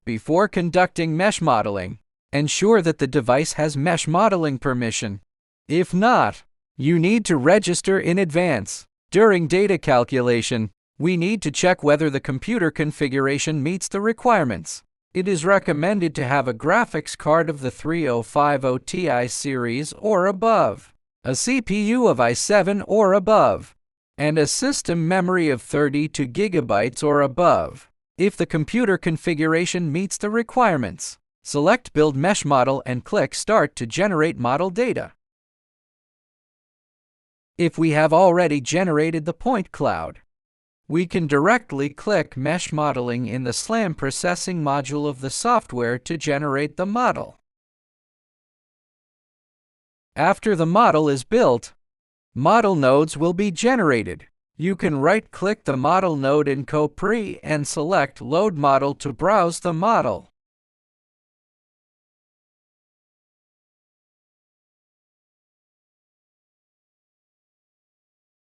Before conducting mesh modeling, ensure that the device has mesh modeling permission. If not, you need to register in advance. During data calculation, we need to check whether the computer configuration meets the requirements. It is recommended to have a graphics card of the 3050 Ti series or above, a CPU of i7 or above, and a system memory of 32 GB or above. If the computer configuration meets the requirements, select Build Mesh Model and click Start to generate model data. If we have already generated the point cloud, we can directly click Mesh Modeling in the SLAM processing module of the software to generate the model. After the model is built, model nodes will be generated. You can right-click the model node in CoPre and select Load Model to browse the model.